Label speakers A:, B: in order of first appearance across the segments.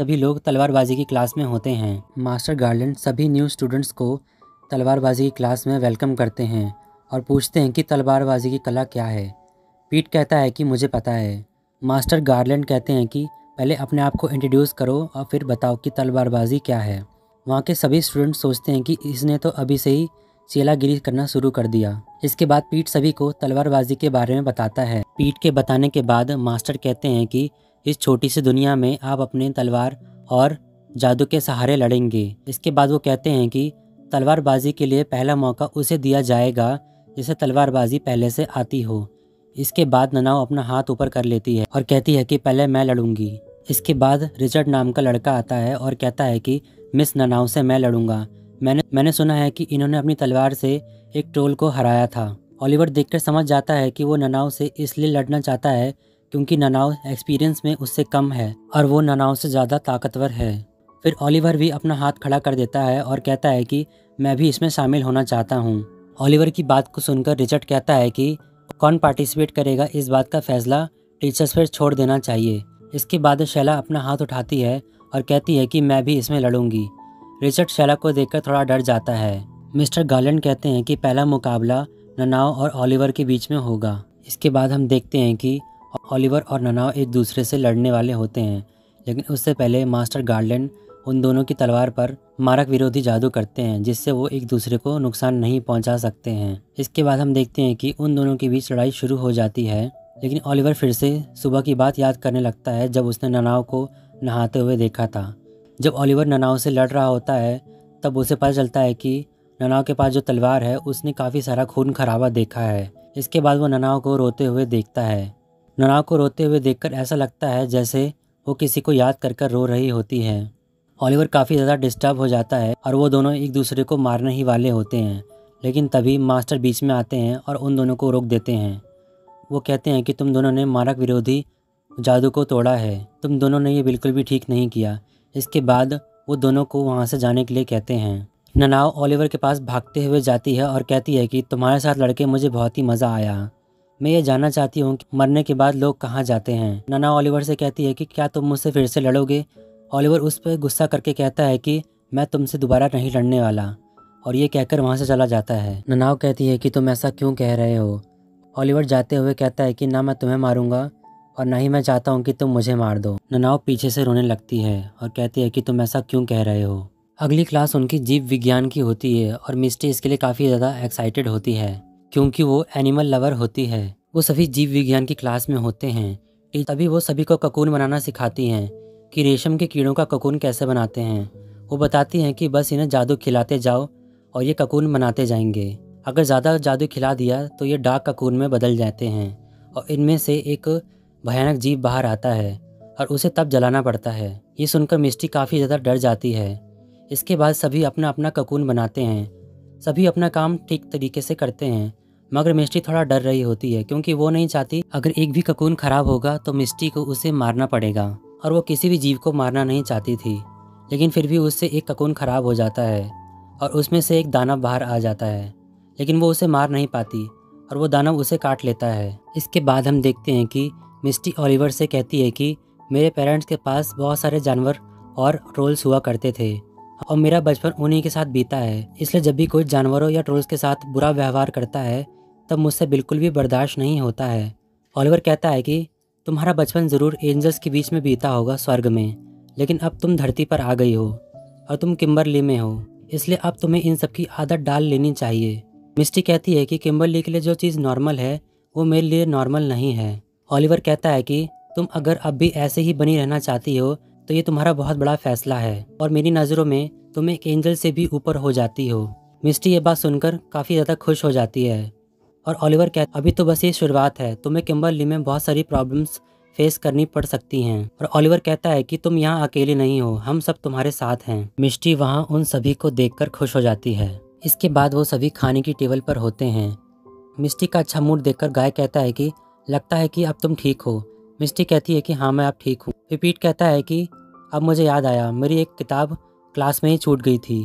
A: सभी लोग तलवारबाजी की क्लास में होते हैं। मास्टर गार्लैंड सभी न्यू स्टूडेंट्स को तलवारबाजी की क्लास में वेलकम करते हैं और पूछते हैं कि तलवारबाजी की कला क्या है। पीट कहता है कि मुझे पता है। मास्टर गार्लैंड कहते हैं कि पहले अपने आप को इंट्रोड्यूस करो और फिर बताओ कि तलवारबाजी क्या है। वहाँ के सभी स्टूडेंट सोचते हैं कि इसने तो अभी से ही चेलागिरी करना शुरू कर दिया। इसके बाद पीट सभी को तलवारबाजी के बारे में बताता है। पीट के बताने के बाद मास्टर कहते हैं कि इस छोटी सी दुनिया में आप अपने तलवार और जादू के सहारे लड़ेंगे। इसके बाद वो कहते हैं कि तलवारबाजी के लिए पहला मौका उसे दिया जाएगा जिसे तलवारबाजी पहले से आती हो। इसके बाद ननाओ अपना हाथ ऊपर कर लेती है और कहती है कि पहले मैं लड़ूंगी। इसके बाद रिचर्ड नाम का लड़का आता है और कहता है कि मिस ननाओ से मैं लड़ूंगा। मैंने सुना है कि इन्होंने अपनी तलवार से एक ट्रोल को हराया था। ओलिवर देखकर समझ जाता है कि वो ननाओ से इसलिए लड़ना चाहता है क्योंकि ननाओ एक्सपीरियंस में उससे कम है और वो ननाओ से ज़्यादा ताकतवर है। फिर ओलिवर भी अपना हाथ खड़ा कर देता है और कहता है कि मैं भी इसमें शामिल होना चाहता हूँ। ओलिवर की बात को सुनकर रिचर्ड कहता है कि कौन पार्टिसिपेट करेगा इस बात का फैसला टीचर्स पर छोड़ देना चाहिए। इसके बाद शैला अपना हाथ उठाती है और कहती है कि मैं भी इसमें लड़ूंगी। रिचर्ड शैला को देखकर थोड़ा डर जाता है। मिस्टर गार्लैंड कहते हैं कि पहला मुकाबला ननाओ और ओलिवर के बीच में होगा। इसके बाद हम देखते हैं कि ओलिवर और ननाओ एक दूसरे से लड़ने वाले होते हैं, लेकिन उससे पहले मास्टर गार्लैंड उन दोनों की तलवार पर मारक विरोधी जादू करते हैं जिससे वो एक दूसरे को नुकसान नहीं पहुंचा सकते हैं। इसके बाद हम देखते हैं कि उन दोनों के बीच लड़ाई शुरू हो जाती है, लेकिन ओलिवर फिर से सुबह की बात याद करने लगता है जब उसने ननाओ को नहाते हुए देखा था। जब ओलिवर ननाओ से लड़ रहा होता है तब उसे पता चलता है कि ननाओ के पास जो तलवार है उसने काफ़ी सारा खून खराबा देखा है। इसके बाद वो ननाओ को रोते हुए देखता है। ननाओ को रोते हुए देखकर ऐसा लगता है जैसे वो किसी को याद कर रो रही होती है। ओलिवर काफ़ी ज़्यादा डिस्टर्ब हो जाता है और वो दोनों एक दूसरे को मारने ही वाले होते हैं, लेकिन तभी मास्टर बीच में आते हैं और उन दोनों को रोक देते हैं। वो कहते हैं कि तुम दोनों ने मारक विरोधी जादू को तोड़ा है, तुम दोनों ने ये बिल्कुल भी ठीक नहीं किया। इसके बाद वो दोनों को वहाँ से जाने के लिए कहते हैं। ननाओ ओलिवर के पास भागते हुए जाती है और कहती है कि तुम्हारे साथ लड़के मुझे बहुत ही मज़ा आया। मैं ये जानना चाहती हूँ कि मरने के बाद लोग कहाँ जाते हैं। ननाओ ओलिवर से कहती है कि क्या तुम मुझसे फिर से लड़ोगे। ओलिवर उस पर गुस्सा करके कहता है कि मैं तुमसे दोबारा नहीं लड़ने वाला, और ये कहकर वहाँ से चला जाता है। ननाओ कहती है कि तुम ऐसा क्यों कह रहे हो। ओलिवर जाते हुए कहता है कि ना मैं तुम्हें मारूंगा और ना ही मैं चाहता हूँ कि तुम मुझे मार दो। ननाओ पीछे से रोने लगती है और कहती है कि तुम ऐसा क्यों कह रहे हो। अगली क्लास उनकी जीव विज्ञान की होती है और मिस्टी इसके लिए काफ़ी ज़्यादा एक्साइटेड होती है क्योंकि वो एनिमल लवर होती है। वो सभी जीव विज्ञान की क्लास में होते हैं। तभी वो सभी को ककून बनाना सिखाती हैं कि रेशम के कीड़ों का ककून कैसे बनाते हैं। वो बताती हैं कि बस इन्हें जादू खिलाते जाओ और ये ककून बनाते जाएंगे। अगर ज़्यादा जादू खिला दिया तो ये डार्क ककून में बदल जाते हैं और इनमें से एक भयानक जीव बाहर आता है और उसे तब जलाना पड़ता है। ये सुनकर मिस्टी काफ़ी ज़्यादा डर जाती है। इसके बाद सभी अपना अपना ककून बनाते हैं। सभी अपना काम ठीक तरीके से करते हैं, मगर मिस्टी थोड़ा डर रही होती है क्योंकि वो नहीं चाहती अगर एक भी ककून खराब होगा तो मिस्टी को उसे मारना पड़ेगा, और वो किसी भी जीव को मारना नहीं चाहती थी। लेकिन फिर भी उससे एक ककून खराब हो जाता है और उसमें से एक दानव बाहर आ जाता है, लेकिन वो उसे मार नहीं पाती और वो दानव उसे काट लेता है। इसके बाद हम देखते हैं कि मिस्टी ओलिवर से कहती है कि मेरे पेरेंट्स के पास बहुत सारे जानवर और ट्रोल्स हुआ करते थे और मेरा बचपन उन्हीं के साथ बीता है, इसलिए जब भी कोई जानवरों या ट्रोल्स के साथ बुरा व्यवहार करता है तब मुझसे बिल्कुल भी बर्दाश्त नहीं होता है। ओलिवर कहता है कि तुम्हारा बचपन ज़रूर एंजल्स के बीच में बीता होगा स्वर्ग में, लेकिन अब तुम धरती पर आ गई हो और तुम किम्बरली में हो, इसलिए अब तुम्हें इन सब की आदत डाल लेनी चाहिए। मिस्टी कहती है कि किम्बरली के लिए जो चीज़ नॉर्मल है वो मेरे लिए नॉर्मल नहीं है। ओलिवर कहता है कि तुम अगर अब भी ऐसे ही बनी रहना चाहती हो तो ये तुम्हारा बहुत बड़ा फैसला है और मेरी नज़रों में तुम एक एंजल से भी ऊपर हो जाती हो। मिस्टी ये बात सुनकर काफ़ी ज़्यादा खुश हो जाती है और ओलिवर कहता अभी तो बस ये शुरुआत है, तुम्हें किम्बरली में बहुत सारी प्रॉब्लम्स फेस करनी पड़ सकती हैं। और ओलिवर कहता है कि तुम यहाँ अकेले नहीं हो, हम सब तुम्हारे साथ हैं। मिस्टी वहाँ उन सभी को देखकर खुश हो जाती है। इसके बाद वो सभी खाने की टेबल पर होते हैं। मिस्टी का अच्छा मूड देखकर गाय कहता है कि लगता है कि अब तुम ठीक हो। मिस्टी कहती है कि हाँ मैं अब ठीक हूँ। फिर पीट कहता है कि अब मुझे याद आया, मेरी एक किताब क्लास में ही छूट गई थी,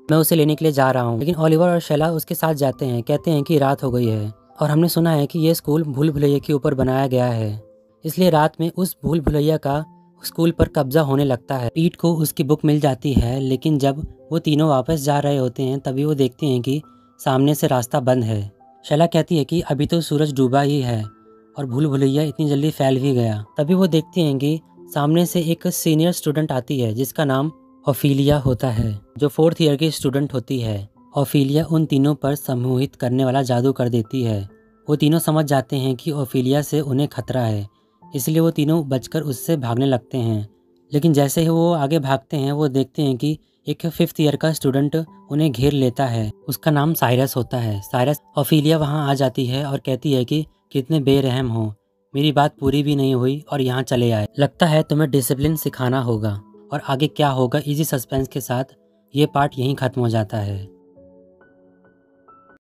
A: मैं उसे लेने के लिए जा रहा हूँ। लेकिन ओलिवर और शैला उसके साथ जाते हैं। कहते हैं कि रात हो गई है और हमने सुना है कि ये स्कूल भूल भुलैया के ऊपर बनाया गया है, इसलिए रात में उस भूल भुलैया का स्कूल पर कब्जा होने लगता है। पीट को उसकी बुक मिल जाती है, लेकिन जब वो तीनों वापस जा रहे होते हैं तभी वो देखते हैं कि सामने से रास्ता बंद है। शैला कहती है कि अभी तो सूरज डूबा ही है और भूल भुलैया इतनी जल्दी फैल भी गया। तभी वो देखते हैं कि सामने से एक सीनियर स्टूडेंट आती है जिसका नाम ओफिलिया होता है, जो 4th ईयर की स्टूडेंट होती है। ओफिलिया उन तीनों पर सम्मोहित करने वाला जादू कर देती है। वो तीनों समझ जाते हैं कि ओफिलिया से उन्हें खतरा है, इसलिए वो तीनों बचकर उससे भागने लगते हैं। लेकिन जैसे ही वो आगे भागते हैं वो देखते हैं कि एक 5th ईयर का स्टूडेंट उन्हें घेर लेता है। उसका नाम साइरस होता है। साइरस ओफिलिया वहाँ आ जाती है और कहती है कि कितने बेरहम हो, मेरी बात पूरी भी नहीं हुई और यहाँ चले आए। लगता है तुम्हें डिसिप्लिन सिखाना होगा। और आगे क्या होगा इसी सस्पेंस के साथ ये पार्ट यहीं ख़त्म हो जाता है।